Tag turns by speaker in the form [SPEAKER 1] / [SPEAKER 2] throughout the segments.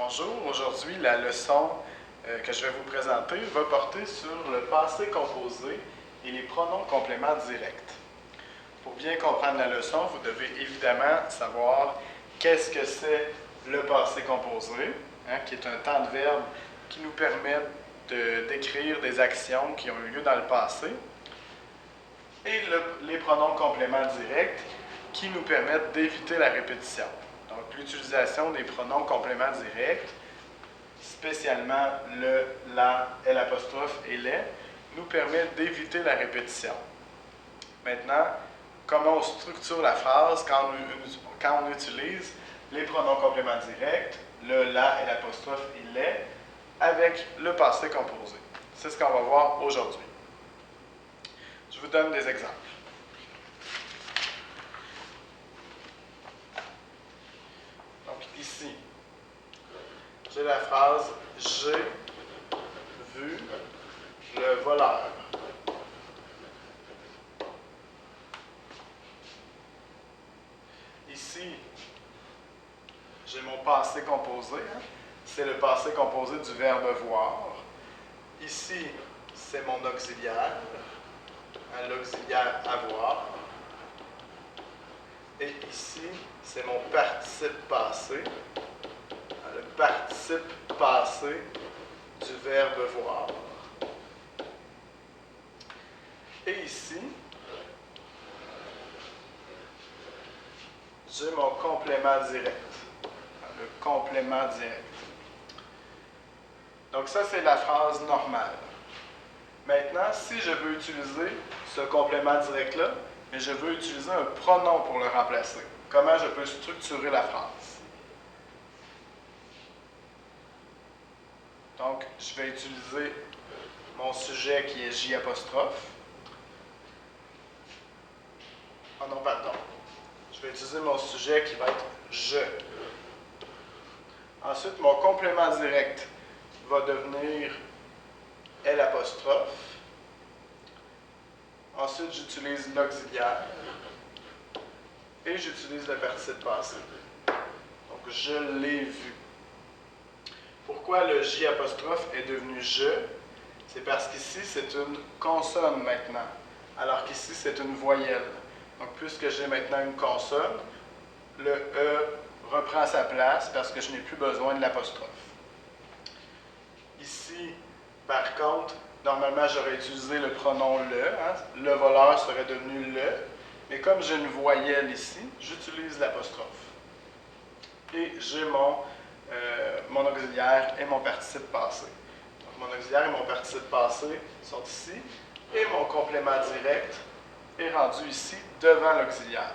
[SPEAKER 1] Bonjour, aujourd'hui la leçon que je vais vous présenter va porter sur le passé composé et les pronoms compléments directs. Pour bien comprendre la leçon, vous devez évidemment savoir qu'est-ce que c'est le passé composé, qui est un temps de verbe qui nous permet de décrire des actions qui ont eu lieu dans le passé, et les pronoms compléments directs qui nous permettent d'éviter la répétition. Donc, l'utilisation des pronoms compléments directs, spécialement le, la, l'apostrophe et les, nous permet d'éviter la répétition. Maintenant, comment on structure la phrase quand on utilise les pronoms compléments directs, le, la et l'apostrophe et les, avec le passé composé. C'est ce qu'on va voir aujourd'hui. Je vous donne des exemples. Donc ici, j'ai la phrase « J'ai vu le voleur ». Ici, j'ai mon passé composé. C'est le passé composé du verbe « voir ». Ici, c'est mon auxiliaire, l'auxiliaire « avoir ». Et ici, c'est mon participe passé, le participe passé du verbe voir. Et ici, j'ai mon complément direct, le complément direct. Donc ça, c'est la phrase normale. Maintenant, si je veux utiliser ce complément direct-là, mais je veux utiliser un pronom pour le remplacer, comment je peux structurer la phrase? Donc, je vais utiliser mon sujet qui est J'. Oh non, pardon. Je vais utiliser mon sujet qui va être je. Ensuite, mon complément direct va devenir L'. Ensuite, j'utilise l'auxiliaire et j'utilise le participe passé. Donc, je l'ai vu. Pourquoi le J' est devenu je? C'est parce qu'ici, c'est une consonne maintenant, alors qu'ici, c'est une voyelle. Donc, puisque j'ai maintenant une consonne, le E reprend sa place parce que je n'ai plus besoin de l'apostrophe. Ici, par contre, normalement, j'aurais utilisé le pronom le. Le voleur serait devenu le. Mais comme j'ai une voyelle ici, j'utilise l'apostrophe. Et j'ai mon auxiliaire et mon participe passé. Donc, mon auxiliaire et mon participe passé sont ici. Et mon complément direct est rendu ici, devant l'auxiliaire.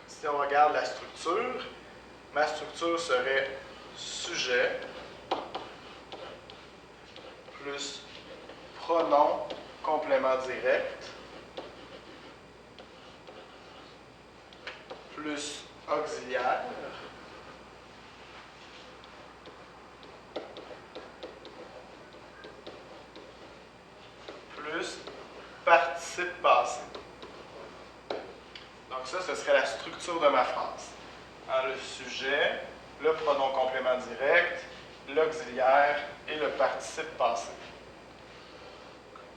[SPEAKER 1] Si on regarde la structure, ma structure serait sujet plus pronom complément direct plus auxiliaire plus participe passé. Donc ça, ce serait la structure de ma phrase. Le sujet, le pronom complément direct, l'auxiliaire et le participe passé.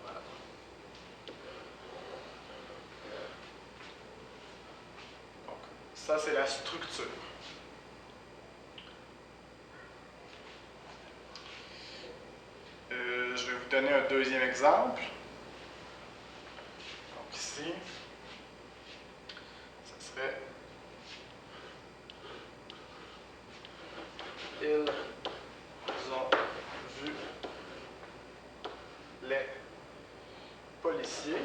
[SPEAKER 1] Voilà. Donc, ça, c'est la structure. Je vais vous donner un deuxième exemple. Donc ici, ça serait ils ont vu les policiers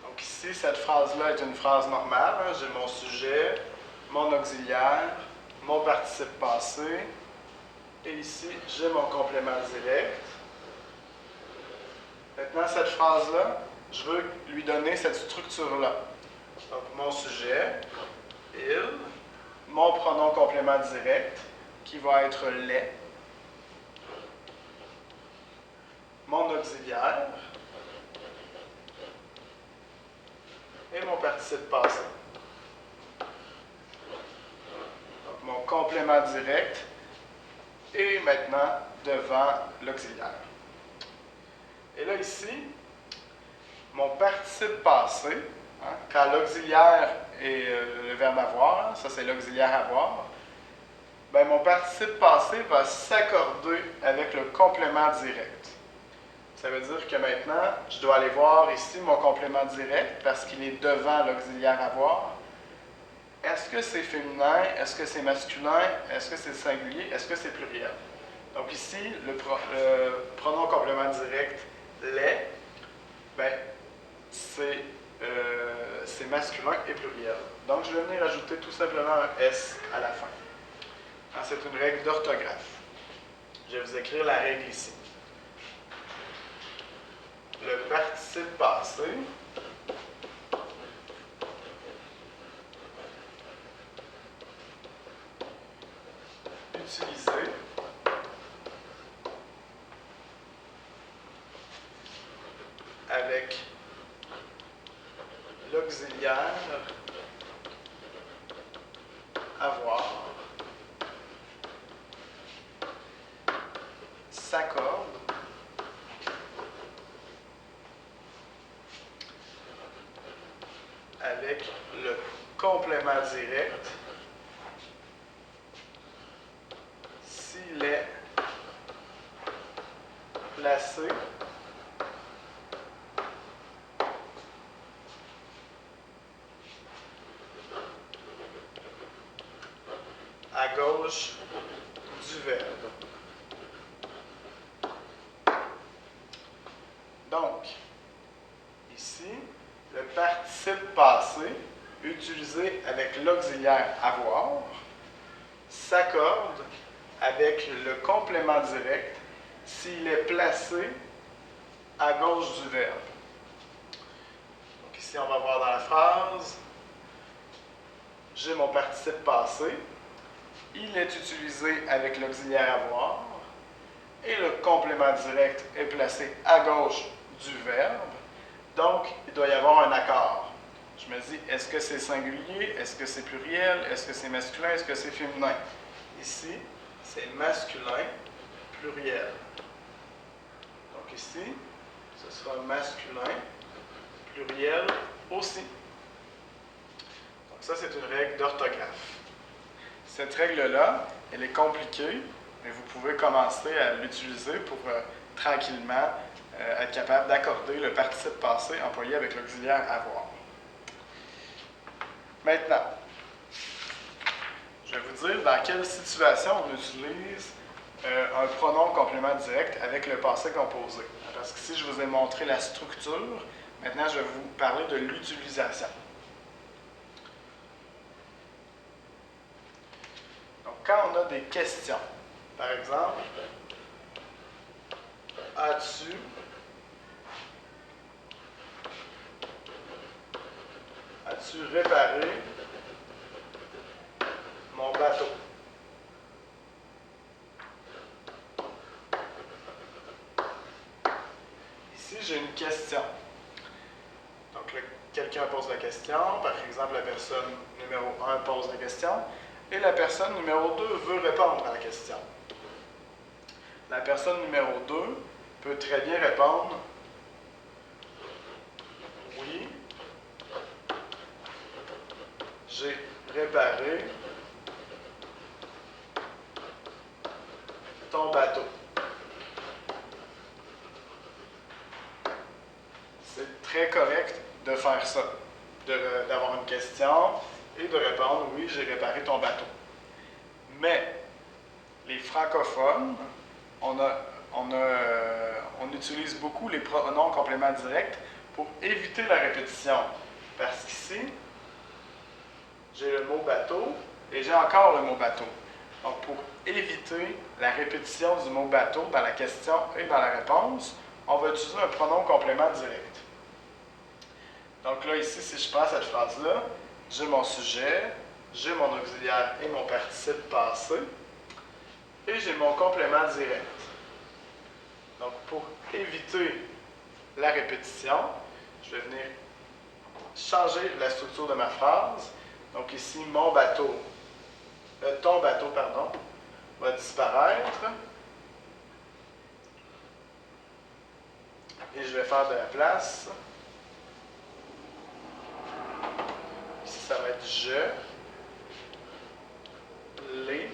[SPEAKER 1] donc ici, cette phrase-là est une phrase normale. J'ai mon sujet, mon auxiliaire, mon participe passé, et ici, j'ai mon complément direct. Maintenant, cette phrase-là, je veux lui donner cette structure-là. Donc, mon sujet, il, mon pronom complément direct, qui va être les, mon auxiliaire et mon participe passé. Donc, mon complément direct est maintenant devant l'auxiliaire. Et là, ici, mon participe passé, hein, quand l'auxiliaire est le verbe avoir, ça c'est l'auxiliaire avoir, ben, mon participe passé va s'accorder avec le complément direct. Ça veut dire que maintenant, je dois aller voir ici mon complément direct parce qu'il est devant l'auxiliaire avoir. Est-ce que c'est féminin? Est-ce que c'est masculin? Est-ce que c'est singulier? Est-ce que c'est pluriel? Donc ici, le pronom complément direct, les, ben, c'est masculin et pluriel. Donc je vais venir ajouter tout simplement un S à la fin. C'est une règle d'orthographe. Je vais vous écrire la règle ici. Le participe passé utilisé avec l'auxiliaire avoir s'accorde avec le complément direct s'il est placé à gauche du verbe. Donc, ici, le participe passé, utilisé avec l'auxiliaire avoir, s'accorde avec le complément direct s'il est placé à gauche du verbe. Donc ici, on va voir dans la phrase, j'ai mon participe passé, il est utilisé avec l'auxiliaire avoir, et le complément direct est placé à gauche du verbe, donc il doit y avoir un accord. Je me dis, est-ce que c'est singulier, est-ce que c'est pluriel, est-ce que c'est masculin, est-ce que c'est féminin? Ici, c'est masculin, pluriel. Donc ici, ce sera masculin, pluriel aussi. Donc ça, c'est une règle d'orthographe. Cette règle-là, elle est compliquée, mais vous pouvez commencer à l'utiliser pour tranquillement être capable d'accorder le participe passé employé avec l'auxiliaire avoir. Maintenant, je vais vous dire dans quelle situation on utilise un pronom complément direct avec le passé composé. Parce qu'ici, je vous ai montré la structure. Maintenant, je vais vous parler de l'utilisation. Donc, quand on a des questions, par exemple, as-tu réparé mon bateau? Ici, j'ai une question. Donc, quelqu'un pose la question. Par exemple, la personne numéro 1 pose la question. Et la personne numéro 2 veut répondre à la question. La personne numéro 2 peut très bien répondre « Oui, j'ai réparé ton bateau. » C'est très correct de faire ça, d'avoir une question et de répondre « Oui, j'ai réparé ton bateau. » Mais les francophones, on utilise beaucoup les pronoms compléments directs pour éviter la répétition. Parce qu'ici, j'ai le mot bateau et j'ai encore le mot bateau. Donc, pour éviter la répétition du mot bateau dans la question et dans la réponse, on va utiliser un pronom complément direct. Donc là, ici, si je prends cette phrase-là, j'ai mon sujet, j'ai mon auxiliaire et mon participe passé, et j'ai mon complément direct. Donc, pour éviter la répétition, je vais venir changer la structure de ma phrase. Donc ici, ton bateau, pardon, va disparaître. Et je vais faire de la place. Ici, ça va être je l'ai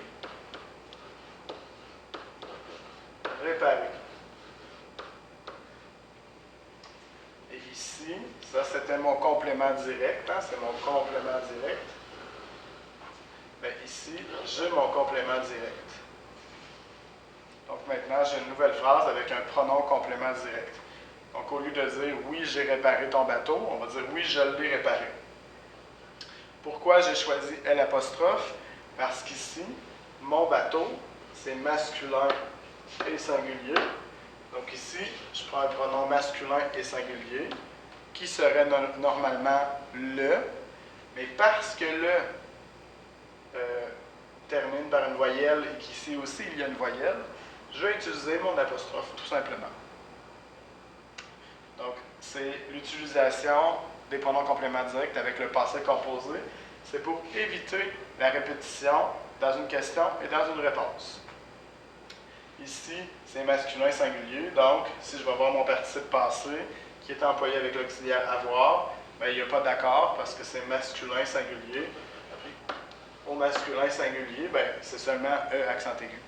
[SPEAKER 1] réparé. Et ici, ça c'était mon complément direct, hein, c'est mon complément direct. Bien, ici, j'ai mon complément direct. Donc maintenant, j'ai une nouvelle phrase avec un pronom complément direct. Donc au lieu de dire « oui, j'ai réparé ton bateau », on va dire « oui, je l'ai réparé ». Pourquoi j'ai choisi L'? Parce qu'ici, mon bateau, c'est masculin et singulier. Donc ici, je prends un pronom masculin et singulier, qui serait normalement le, mais parce que le termine par une voyelle et qu'ici aussi il y a une voyelle, je vais utiliser mon apostrophe, tout simplement. Donc, c'est l'utilisation des pronoms compléments directs avec le passé composé. C'est pour éviter la répétition dans une question et dans une réponse. Ici, c'est masculin singulier, donc si je vais voir mon participe passé qui est employé avec l'auxiliaire avoir, bien, il n'y a pas d'accord parce que c'est masculin singulier. Au masculin singulier, bien, c'est seulement E accent aigu.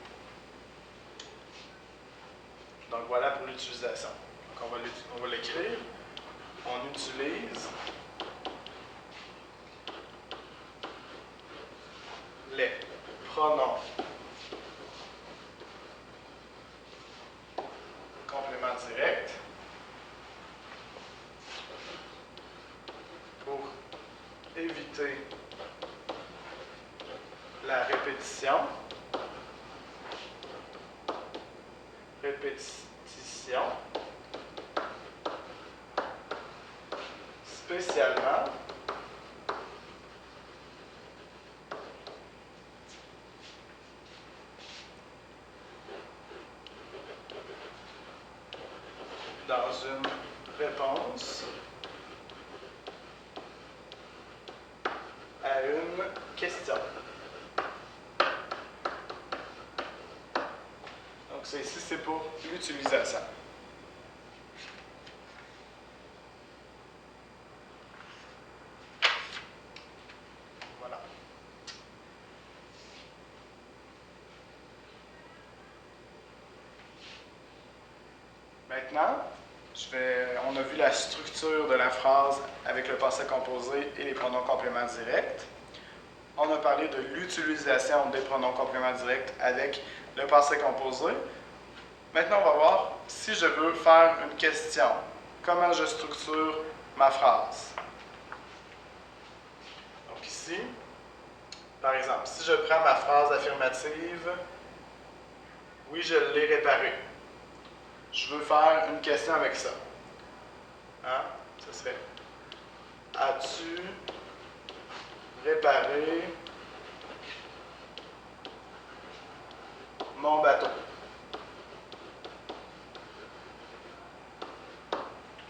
[SPEAKER 1] Donc voilà pour l'utilisation. Donc on va l'écrire. On utilise les pronoms complément direct pour éviter la répétition, spécialement dans une réponse à une question. Donc, ici, c'est pour l'utilisation. Voilà. Maintenant, on a vu la structure de la phrase avec le passé composé et les pronoms compléments directs. On a parlé de l'utilisation des pronoms compléments directs avec le passé composé. Maintenant, on va voir si je veux faire une question. Comment je structure ma phrase? Donc ici, par exemple, si je prends ma phrase affirmative, « oui, je l'ai réparé », je veux faire une question avec ça. Hein? Ce serait « as-tu réparé mon bateau? »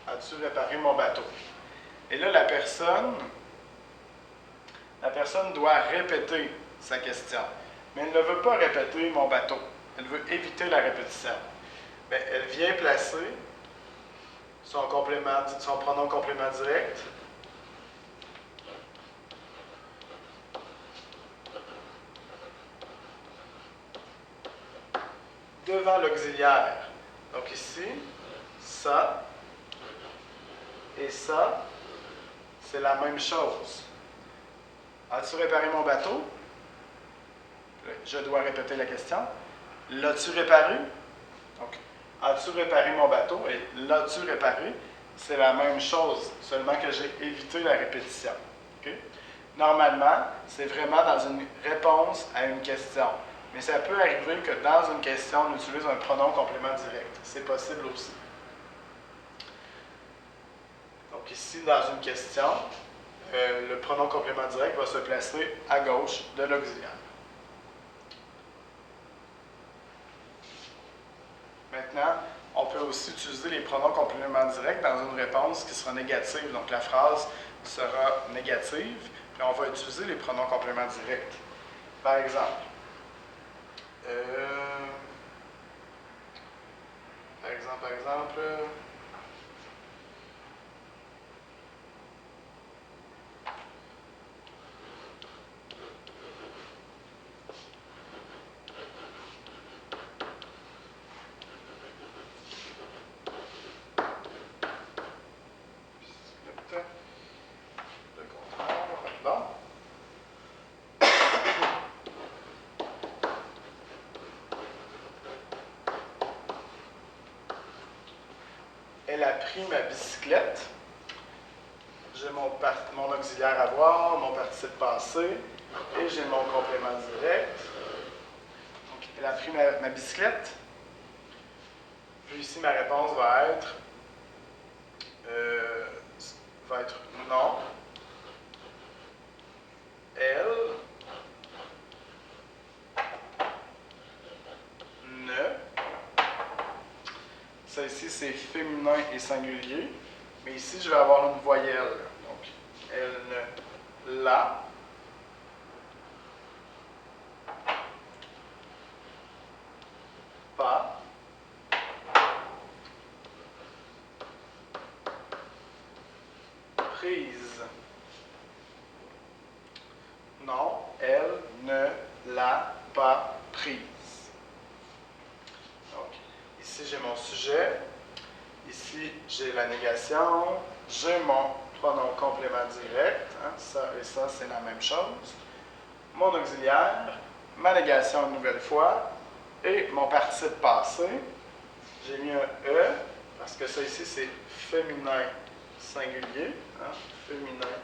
[SPEAKER 1] As-tu réparé mon bateau? Et là, la personne doit répéter sa question. Mais elle ne veut pas répéter mon bateau. Elle veut éviter la répétition. Bien, elle vient placer son pronom complément direct devant l'auxiliaire. Donc ici, ça et ça, c'est la même chose. As-tu réparé mon bateau? Je dois répéter la question. L'as-tu réparé? Donc, as-tu réparé mon bateau? Et l'as-tu réparé? C'est la même chose, seulement que j'ai évité la répétition. Okay? Normalement, c'est vraiment dans une réponse à une question. Mais ça peut arriver que dans une question, on utilise un pronom complément direct. C'est possible aussi. Donc ici, dans une question, le pronom complément direct va se placer à gauche de l'auxiliaire. Maintenant, on peut aussi utiliser les pronoms compléments directs dans une réponse qui sera négative. Donc, la phrase sera négative, puis on va utiliser les pronoms compléments directs. Par exemple, le contraire, pardon. Elle a pris ma bicyclette. J'ai mon auxiliaire avoir, mon participe passé, et j'ai mon complément direct. Donc, elle a pris ma bicyclette. Puis ici, ma réponse va être non. Elle ne. Ça ici, c'est féminin et singulier. Mais ici, je vais avoir une voyelle. Donc, elle ne l'a pas prise. Non, elle ne l'a pas prise. Donc, ici, j'ai mon sujet. Ici, j'ai la négation. J'ai mon pronom complément direct. Hein, ça et ça, c'est la même chose. Mon auxiliaire, ma négation une nouvelle fois, et mon participe passé. J'ai mis un E, parce que ça ici, c'est féminin singulier. Hein, féminin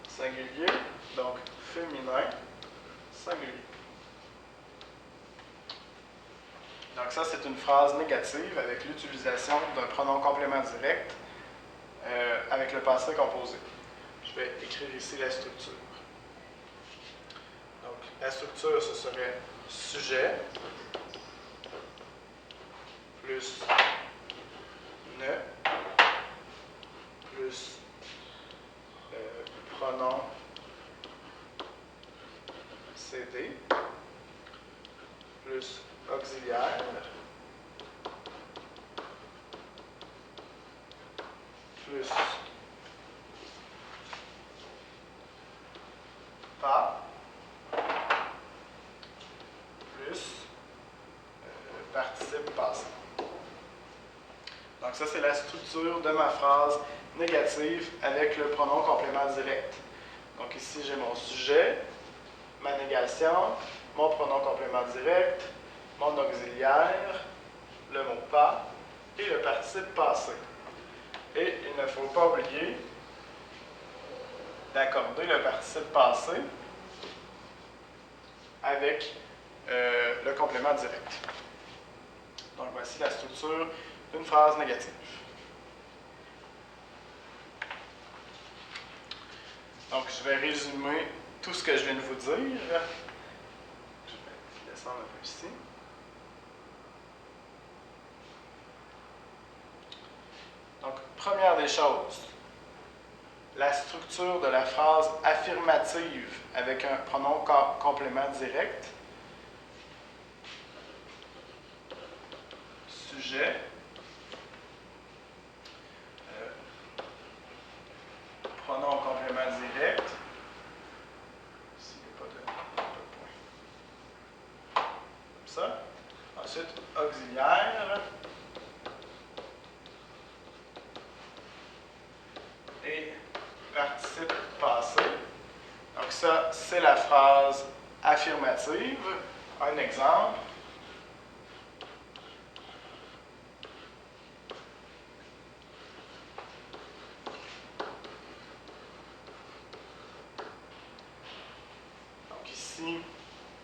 [SPEAKER 1] singulier. Donc, féminin singulier. Donc ça, c'est une phrase négative avec l'utilisation d'un pronom complément direct avec le passé composé. Je vais écrire ici la structure. Donc, la structure, ce serait sujet plus ne plus pronom CD plus auxiliaire plus pas plus participe passé. Donc ça, c'est la structure de ma phrase négative avec le pronom complément direct. Donc ici, j'ai mon sujet, ma négation, mon pronom complément direct, mon auxiliaire, le mot pas et le participe passé. Et il ne faut pas oublier d'accorder le participe passé avec le complément direct. Donc voici la structure d'une phrase négative. Donc je vais résumer tout ce que je viens de vous dire. Je vais descendre un peu ici. Donc, première des choses, la structure de la phrase affirmative avec un pronom complément direct. Sujet. Pronom complément direct. Ici, il n'y a pas de point. Comme ça. Ensuite, auxiliaire. Et participe passé. Donc ça, c'est la phrase affirmative. Un exemple. Donc ici,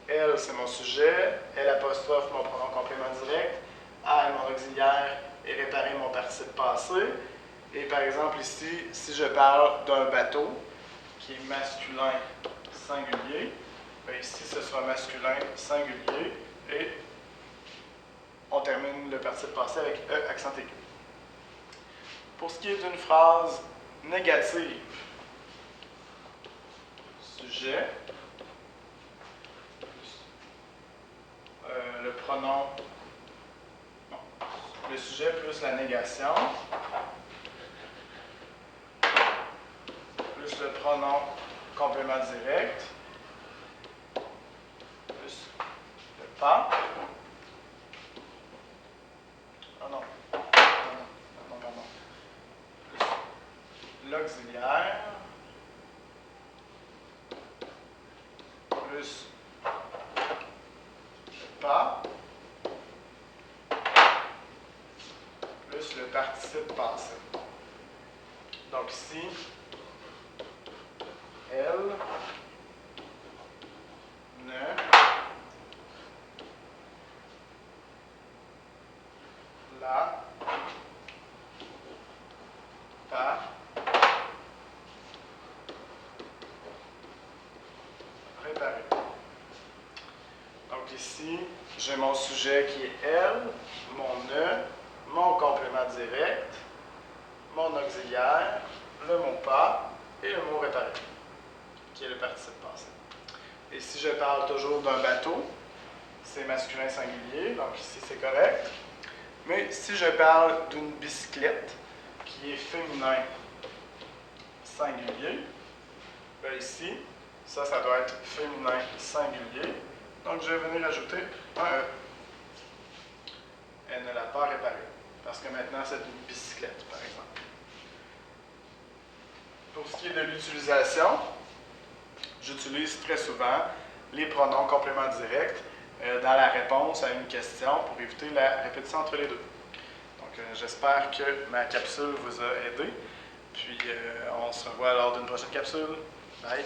[SPEAKER 1] elle, c'est mon sujet. Elle apostrophe mon pronom complément direct. I, mon auxiliaire, et réparer mon participe passé. Et par exemple ici, si je parle d'un bateau qui est masculin singulier, bien ici ce sera masculin singulier et on termine participe passé avec E accent aigu. Pour ce qui est d'une phrase négative, sujet, le pronom, non, le sujet plus la négation, plus le pronom complément direct, plus le pas. Oh non, pardon. Plus l'auxiliaire, plus le pas, plus le participe passé. Donc ici, elle ne l'a pas réparé. Donc ici, j'ai mon sujet qui est elle, mon ne, mon complément direct, mon auxiliaire, le mot pas et le mot réparé, qui est le participe passé. Et si je parle toujours d'un bateau, c'est masculin singulier, donc ici c'est correct. Mais si je parle d'une bicyclette, qui est féminin singulier, bien ici, ça doit être féminin singulier. Donc je vais venir ajouter un E. Elle ne l'a pas réparé, parce que maintenant c'est une bicyclette, par exemple. Pour ce qui est de l'utilisation, j'utilise très souvent les pronoms compléments directs dans la réponse à une question pour éviter la répétition entre les deux. Donc, j'espère que ma capsule vous a aidé. Puis, on se revoit lors d'une prochaine capsule. Bye!